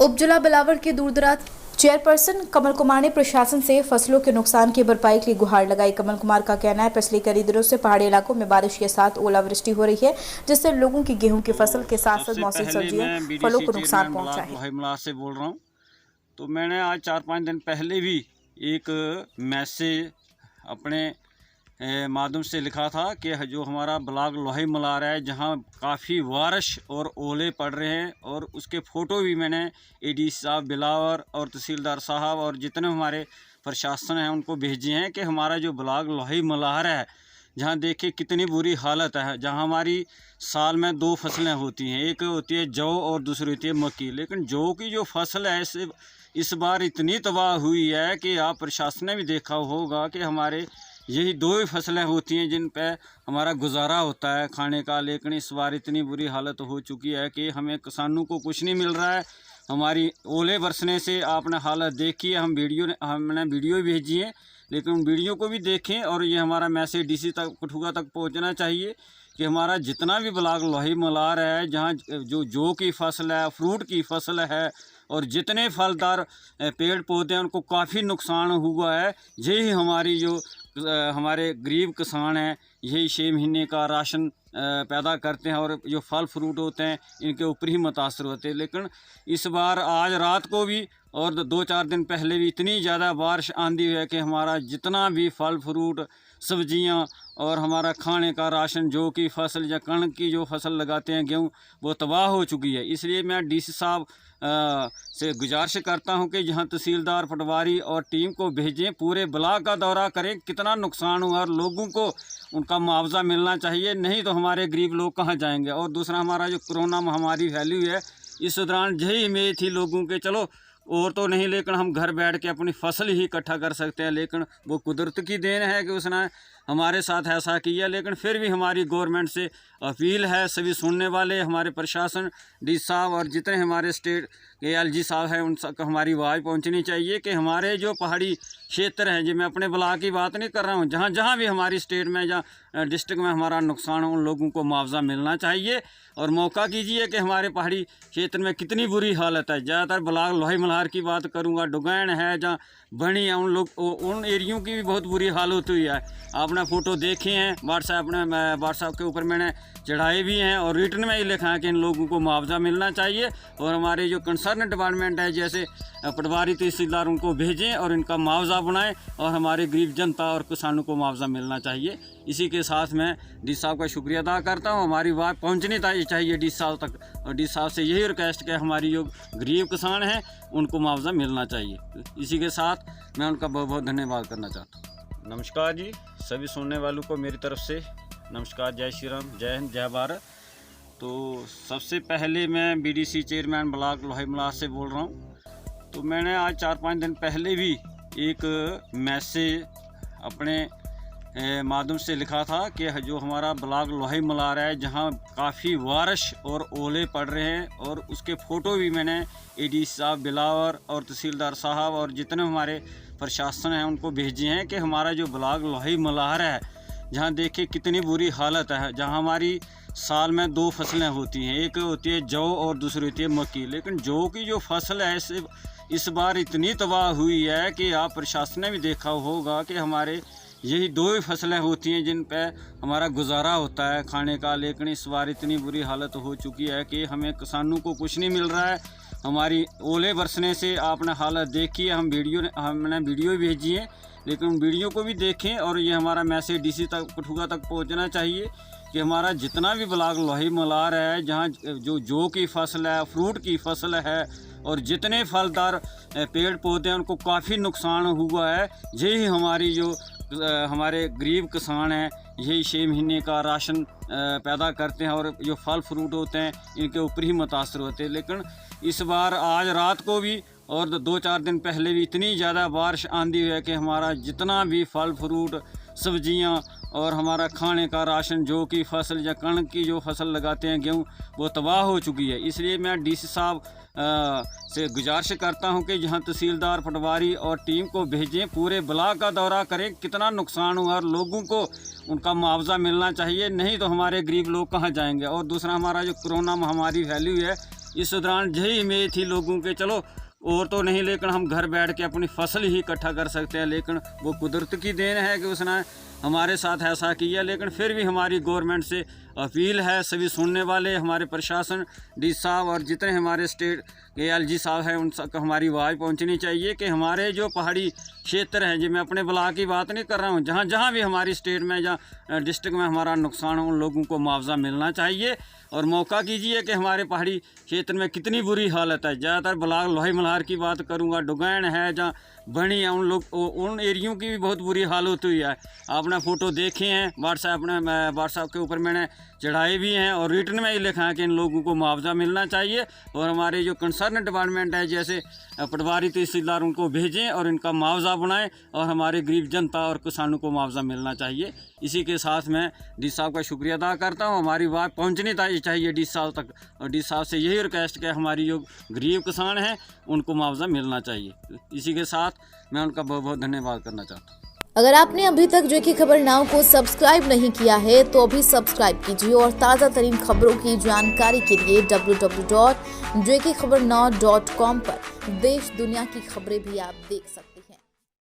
उपजिला बिलावर के दूरदराज चेयरपर्सन कमल कुमार ने प्रशासन से फसलों के नुकसान की भरपाई के लिए गुहार लगाई। कमल कुमार का कहना है, पिछले कई दिनों से पहाड़ी इलाकों में बारिश के साथ ओलावृष्टि हो रही है, जिससे लोगों की गेहूं की फसल के साथ साथ मौसमी सब्जियों फलों को नुकसान पहुंचा है। लोहाईमलार से बोल रहा हूं। तो मैंने आज 4-5 दिन पहले भी एक मैसेज अपने माध्यम से लिखा था कि जो हमारा ब्लॉक लोहाईमलार है, जहां काफ़ी बारिश और ओले पड़ रहे हैं, और उसके फ़ोटो भी मैंने एडी साहब बिलावर और तहसीलदार साहब और जितने हमारे प्रशासन हैं उनको भेजे हैं कि हमारा जो ब्लॉक लोहाईमलार है, जहां देखिए कितनी बुरी हालत है। जहां हमारी साल में 2 फसलें होती हैं, एक होती है जौ और दूसरी होती है मक्की। लेकिन जौ की जो फसल है इस बार इतनी तबाह हुई है कि आप प्रशासन ने भी देखा होगा कि हमारे यही 2 ही फसलें होती हैं जिन पे हमारा गुजारा होता है खाने का। लेकिन इस बार इतनी बुरी हालत हो चुकी है कि हमें किसानों को कुछ नहीं मिल रहा है। हमारी ओले बरसने से आपने हालत देखी है, हमने वीडियो भेजी है, लेकिन उन वीडियो को भी देखें। और ये हमारा मैसेज डीसी तक कठुआ तक पहुंचना चाहिए कि हमारा जितना भी ब्लॉक लोहाईमलार है, जहाँ जौ की फसल है, फ्रूट की फसल है और जितने फलदार पेड़ पौधे हैं उनको काफ़ी नुकसान हुआ है। यही हमारी जो हमारे गरीब किसान हैं, यही 6 महीने का राशन पैदा करते हैं और जो फल फ्रूट होते हैं इनके ऊपर ही मुतासर होते हैं। लेकिन इस बार आज रात को भी और 2-4 दिन पहले भी इतनी ज़्यादा बारिश आंधी है कि हमारा जितना भी फल फ्रूट सब्जियां और हमारा खाने का राशन, जो की फसल या कणक की जो फसल लगाते हैं गेहूं, वो तबाह हो चुकी है। इसलिए मैं डीसी साहब से गुजारिश करता हूं कि जहां तहसीलदार पटवारी और टीम को भेजें, पूरे ब्लॉक का दौरा करें, कितना नुकसान हुआ और लोगों को उनका मुआवजा मिलना चाहिए, नहीं तो हमारे गरीब लोग कहां जाएंगे। और दूसरा, हमारा जो कोरोना महामारी फैली हुई है, इस दौरान यही उम्मीद थी लोगों के, चलो और तो नहीं लेकिन हम घर बैठ के अपनी फसल ही इकट्ठा कर सकते हैं। लेकिन वो कुदरत की देन है कि उसने हमारे साथ ऐसा किया। लेकिन फिर भी हमारी गवर्नमेंट से अपील है, सभी सुनने वाले हमारे प्रशासन डी साहब और जितने हमारे स्टेट के एलजी साहब हैं, उन सबको हमारी आवाज़ पहुंचनी चाहिए कि हमारे जो पहाड़ी क्षेत्र हैं, जो मैं अपने ब्लॉक की बात नहीं कर रहा हूं, जहां जहां भी हमारी स्टेट में या डिस्ट्रिक्ट में हमारा नुकसान हो, उन लोगों को मुआवजा मिलना चाहिए। और मौका कीजिए कि हमारे पहाड़ी क्षेत्र में कितनी बुरी हालत है। ज़्यादातर ब्लॉक लोहाईमलार की बात करूँगा, डुगैन है, जहाँ बनी है, उन एरियों की भी बहुत बुरी हालत हुई है। आपने फ़ोटो देखे हैं व्हाट्सएप के ऊपर मैंने चढ़ाए भी हैं और रिटर्न में ही लिखा है कि इन लोगों को मुआवजा मिलना चाहिए। और हमारे जो कंसर्न डिपार्टमेंट है, जैसे पटवारी तहसीलदार, उनको भेजें और इनका मुआवजा बनाएं और हमारे गरीब जनता और किसानों को मुआवजा मिलना चाहिए। इसी के साथ मैं डी साहब का शुक्रिया अदा करता हूं। हमारी बात पहुंचनी चाहिए डी साहब तक, और डी साहब से यही रिक्वेस्ट कि हमारी जो गरीब किसान हैं उनको मुआवजा मिलना चाहिए। इसी के साथ मैं उनका बहुत बहुत धन्यवाद करना चाहता हूँ। नमस्कार जी, सभी सुनने वालों को मेरी तरफ से नमस्कार, जय श्री राम, जय हिंद, जय भारत। तो सबसे पहले मैं बीडीसी चेयरमैन ब्लॉक लोहाईमलार से बोल रहा हूँ। तो मैंने आज 4-5 दिन पहले भी एक मैसेज अपने माध्यम से लिखा था कि जो हमारा ब्लॉक लोहाईमलार है, जहां काफ़ी बारिश और ओले पड़ रहे हैं, और उसके फ़ोटो भी मैंने एडी साहब बिलावर और तहसीलदार साहब और जितने हमारे प्रशासन हैं उनको भेजे हैं कि हमारा जो ब्लॉक लोहाईमलार है, जहां देखिए कितनी बुरी हालत है। जहां हमारी साल में 2 फसलें होती हैं, एक होती है जौ और दूसरी होती है मक्की। लेकिन जौ की जो फसल है इस बार इतनी तबाह हुई है कि आप प्रशासन ने भी देखा होगा कि हमारे यही 2 ही फसलें होती हैं जिन पे हमारा गुजारा होता है खाने का। लेकिन इस बार इतनी बुरी हालत हो चुकी है कि हमें किसानों को कुछ नहीं मिल रहा है। हमारी ओले बरसने से आपने हालत देखी है, हमने वीडियो भेजी है, लेकिन उन वीडियो को भी देखें। और ये हमारा मैसेज डीसी तक कठुआ तक पहुंचना चाहिए कि हमारा जितना भी ब्लॉक लोहाईमलार है, जहाँ जौ की फसल है, फ्रूट की फसल है और जितने फलदार पेड़ पौधे हैं उनको काफ़ी नुकसान हुआ है। यही हमारी जो हमारे गरीब किसान हैं, यही 6 महीने का राशन पैदा करते हैं और जो फल फ्रूट होते हैं इनके ऊपर ही मुतासर होते हैं। लेकिन इस बार आज रात को भी और 2-4 दिन पहले भी इतनी ज़्यादा बारिश आंधी है कि हमारा जितना भी फल फ्रूट सब्जियां और हमारा खाने का राशन, जो की फसल या कणक की जो फसल लगाते हैं गेहूं, वो तबाह हो चुकी है। इसलिए मैं डीसी साहब से गुजारिश करता हूं कि जहां तहसीलदार पटवारी और टीम को भेजें, पूरे ब्लॉक का दौरा करें, कितना नुकसान हुआ और लोगों को उनका मुआवजा मिलना चाहिए, नहीं तो हमारे गरीब लोग कहां जाएंगे। और दूसरा, हमारा जो कोरोना महामारी फैली हुई है, इस दौरान यही उम्मीद थी लोगों के, चलो और तो नहीं लेकिन हम घर बैठ के अपनी फसल ही इकट्ठा कर सकते हैं, लेकिन वो कुदरत की देन है कि उसने हमारे साथ ऐसा किया। लेकिन फिर भी हमारी गवर्नमेंट से अपील है, सभी सुनने वाले हमारे प्रशासन डी साहब और जितने हमारे स्टेट के एलजी साहब हैं उन सबको हमारी आवाज़ पहुंचनी चाहिए कि हमारे जो पहाड़ी क्षेत्र हैं, जी मैं अपने ब्लॉक की बात नहीं कर रहा हूं, जहां जहां भी हमारी स्टेट में या डिस्ट्रिक्ट में हमारा नुकसान हो उन लोगों को मुआवजा मिलना चाहिए। और मौका कीजिए कि हमारे पहाड़ी क्षेत्र में कितनी बुरी हालत है। ज़्यादातर ब्लॉक लोहे मल्हार की बात करूँगा, डुगैन है जहाँ बनी है, उन एरियों की भी बहुत बुरी हालत हुई है। आपने फ़ोटो देखे हैं व्हाट्सएप के ऊपर मैंने चढ़ाए भी हैं और रिटर्न में ही लिखा है कि इन लोगों को मुआवजा मिलना चाहिए। और हमारे जो कंसर्न डिपार्टमेंट है जैसे पटवारी तहसीलदार उनको भेजें और इनका मुआवजा बनाएं और हमारे गरीब जनता और किसानों को मुआवजा मिलना चाहिए। इसी के साथ मैं डी साहब का शुक्रिया अदा करता हूँ। हमारी बात पहुँचनी चाहिए डी साहब तक और डी साहब से यही रिक्वेस्ट कि हमारी जो गरीब किसान हैं उनको मुआवजा मिलना चाहिए। इसी के साथ मैं उनका बहुत बहुत धन्यवाद करना चाहता हूँ। अगर आपने अभी तक जो की खबर नाउ को सब्सक्राइब नहीं किया है तो अभी सब्सक्राइब कीजिए और ताज़ा तरीन खबरों की जानकारी के लिए www.jkhabarnow.com पर देश दुनिया की खबरें भी आप देख सकते हैं।